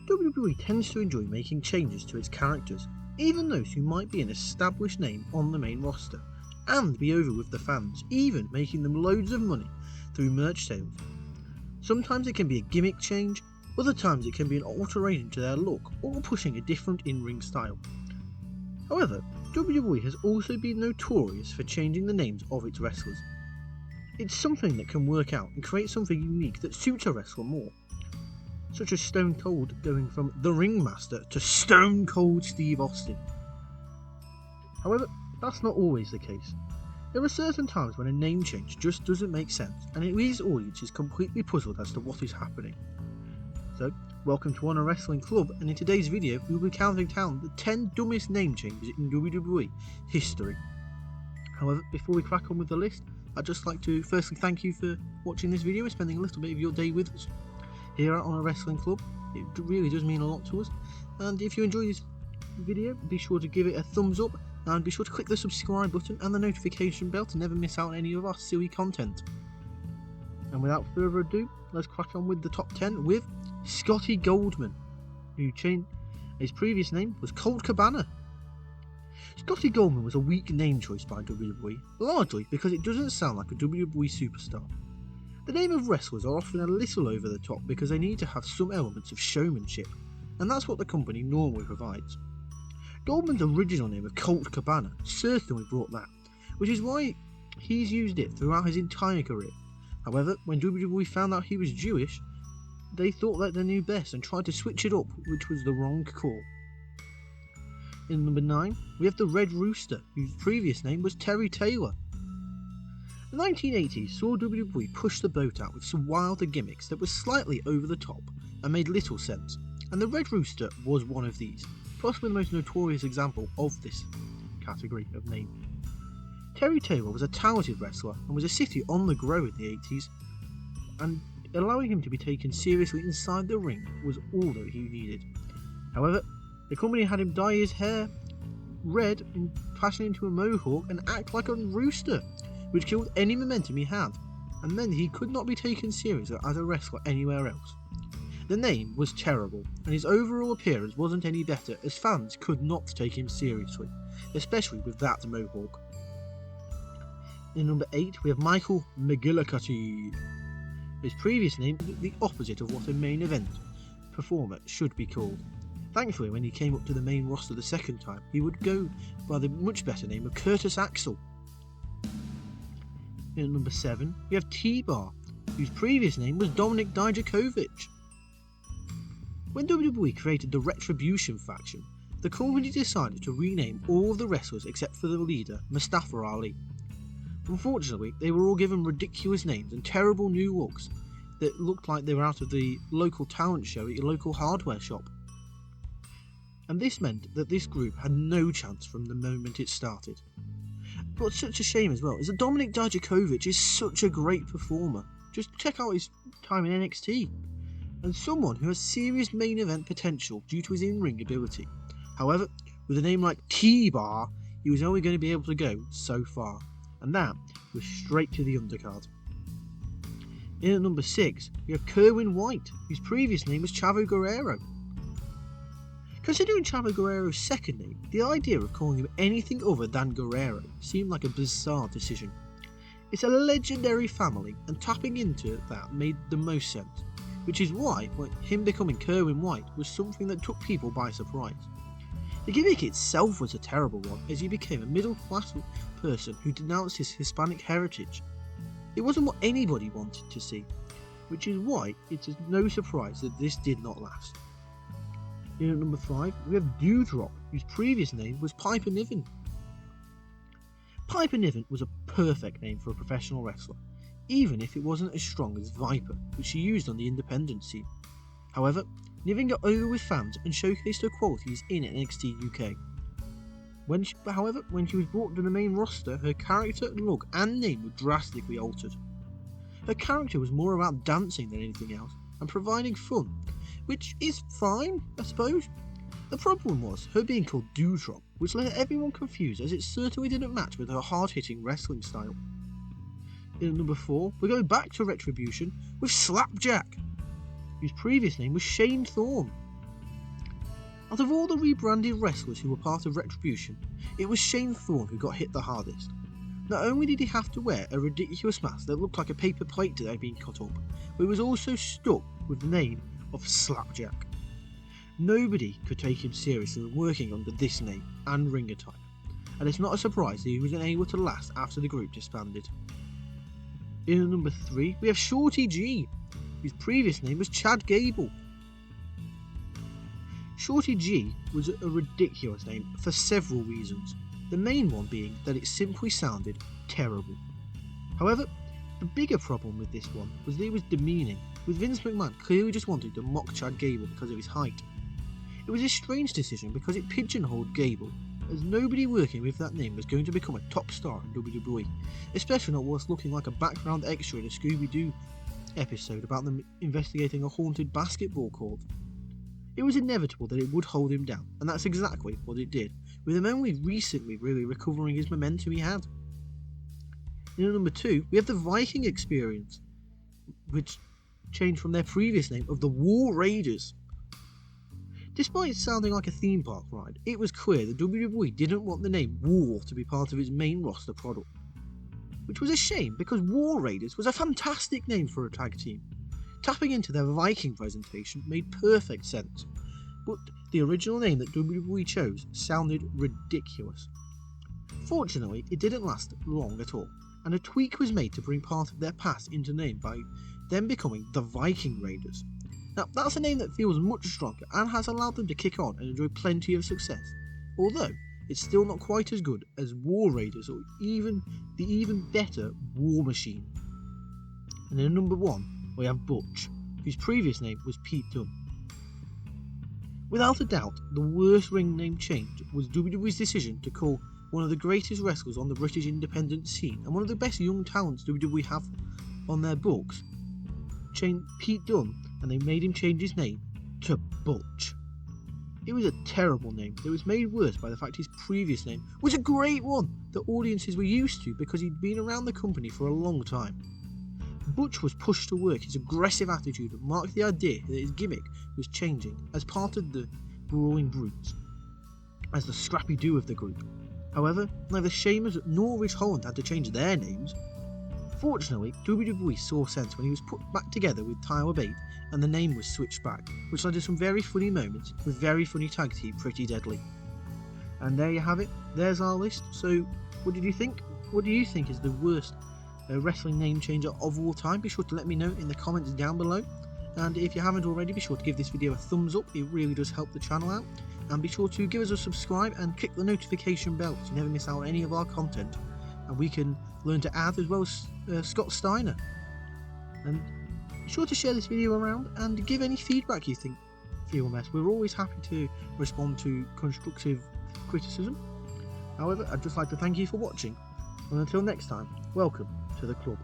WWE tends to enjoy making changes to its characters, even those who might be an established name on the main roster, and be over with the fans, even making them loads of money through merch sales. Sometimes it can be a gimmick change, other times it can be an alteration to their look or pushing a different in-ring style. However, WWE has also been notorious for changing the names of its wrestlers. It's something that can work out and create something unique that suits a wrestler more, such as Stone Cold going from The Ringmaster to Stone Cold Steve Austin. However, that's not always the case. There are certain times when a name change just doesn't make sense and it leaves audiences completely puzzled as to what is happening. So, welcome to Honor Wrestling Club, and in today's video we will be counting down the 10 dumbest name changes in WWE history. However, before we crack on with the list, I'd just like to firstly thank you for watching this video and spending a little bit of your day with us here at Honor Wrestling Club. It really does mean a lot to us, and if you enjoy this video, be sure to give it a thumbs up and be sure to click the subscribe button and the notification bell to never miss out on any of our silly content. And without further ado, let's crack on with the top 10 with Scotty Goldman, who changed his previous name was Colt Cabana. Scotty Goldman was a weak name choice by WWE, largely because it doesn't sound like a WWE superstar. The name of wrestlers are often a little over the top because they need to have some elements of showmanship, and that's what the company normally provides. Goldman's original name of Colt Cabana certainly brought that, which is why he's used it throughout his entire career. However, when WWE found out he was Jewish, they thought that they knew best and tried to switch it up, which was the wrong call. In number 9, we have the Red Rooster, whose previous name was Terry Taylor. The 1980s saw WWE push the boat out with some wilder gimmicks that were slightly over the top and made little sense, and the Red Rooster was one of these, possibly the most notorious example of this category of name. Terry Taylor was a talented wrestler and was a city on the grow in the 80s, and allowing him to be taken seriously inside the ring was all that he needed. However, the company had him dye his hair red and fashion into a mohawk and act like a rooster, which killed any momentum he had, and meant he could not be taken seriously as a wrestler anywhere else. The name was terrible, and his overall appearance wasn't any better, as fans could not take him seriously, especially with that mohawk. In number 8, we have Michael Millotti. His previous name was the opposite of what a main event performer should be called. Thankfully, when he came up to the main roster the second time, he would go by the much better name of Curtis Axel. In number 7, we have T-Bar, whose previous name was Dominik Dijakovic. When WWE created the Retribution faction, the company decided to rename all of the wrestlers except for the leader, Mustafa Ali. Unfortunately, they were all given ridiculous names and terrible new looks that looked like they were out of the local talent show at your local hardware shop. And this meant that this group had no chance from the moment it started. But what's such a shame as well is that Dominik Dijakovic is such a great performer. Just check out his time in NXT. And someone who has serious main event potential due to his in-ring ability. However, with a name like T-Bar, he was only going to be able to go so far. And that was straight to the undercard. In at number 6, we have Kerwin White, whose previous name was Chavo Guerrero. Considering Chavo Guerrero's second name, the idea of calling him anything other than Guerrero seemed like a bizarre decision. It's a legendary family, and tapping into that made the most sense, which is why him becoming Kerwin White was something that took people by surprise. The gimmick itself was a terrible one, as he became a middle-class person who denounced his Hispanic heritage. It wasn't what anybody wanted to see, which is why it is no surprise that this did not last. In at number 5, we have Doudrop, whose previous name was Piper Niven. Piper Niven was a perfect name for a professional wrestler, even if it wasn't as strong as Viper, which she used on the independent scene. However, Niven got over with fans and showcased her qualities in NXT UK. When she was brought to the main roster, her character, look and name were drastically altered. Her character was more about dancing than anything else, and providing fun, which is fine, I suppose. The problem was her being called Doudrop, which left everyone confused as it certainly didn't match with her hard-hitting wrestling style. In number 4, we're going back to Retribution with Slapjack, whose previous name was Shane Thorne. Out of all the rebranded wrestlers who were part of Retribution, it was Shane Thorne who got hit the hardest. Not only did he have to wear a ridiculous mask that looked like a paper plate that had been cut up, but he was also stuck with the name of Slapjack. Nobody could take him seriously when working under this name and ring attire, and it's not a surprise that he was unable to last after the group disbanded. In at number 3, we have Shorty G, whose previous name was Chad Gable. Shorty G was a ridiculous name for several reasons, the main one being that it simply sounded terrible. However, the bigger problem with this one was that it was demeaning, with Vince McMahon clearly just wanting to mock Chad Gable because of his height. It was a strange decision because it pigeonholed Gable, as nobody working with that name was going to become a top star in WWE, especially not whilst looking like a background extra in a Scooby-Doo episode about them investigating a haunted basketball court. It was inevitable that it would hold him down, and that's exactly what it did, with him only recently really recovering his momentum he had. In at number 2, we have the Viking Experience, which changed from their previous name of the War Raiders. Despite sounding like a theme park ride, it was clear that WWE didn't want the name War to be part of its main roster product, which was a shame because War Raiders was a fantastic name for a tag team. Tapping into their Viking presentation made perfect sense, but the original name that WWE chose sounded ridiculous. Fortunately, it didn't last long at all, and a tweak was made to bring part of their past into name by them becoming the Viking Raiders. Now, that's a name that feels much stronger and has allowed them to kick on and enjoy plenty of success, although it's still not quite as good as War Raiders or even the even better War Machine. And in number 1, we have Butch, whose previous name was Pete Dunne. Without a doubt, the worst ring name change was WWE's decision to call one of the greatest wrestlers on the British independent scene and one of the best young talents WWE have on their books, Pete Dunne, and they made him change his name to Butch. It was a terrible name that was made worse by the fact his previous name was a great one that audiences were used to because he'd been around the company for a long time. Butch was pushed to work his aggressive attitude and marked the idea that his gimmick was changing as part of the Brawling Brutes, as the Scrappy-Doo of the group. However, neither Sheamus nor Ridge Holland had to change their names. Fortunately, WWE saw sense when he was put back together with Tyler Bate and the name was switched back, which led to some very funny moments with very funny tag team Pretty Deadly. And there you have it, there's our list. So, what did you think? What do you think is the worst wrestling name changer of all time? Be sure to let me know in the comments down below. And if you haven't already, be sure to give this video a thumbs up, it really does help the channel out. And be sure to give us a subscribe and click the notification bell to never miss out on any of our content. And we can learn to add as well as Scott Steiner. And be sure to share this video around and give any feedback you think feel mess. We're always happy to respond to constructive criticism. However, I'd just like to thank you for watching, and until next time, welcome to the club.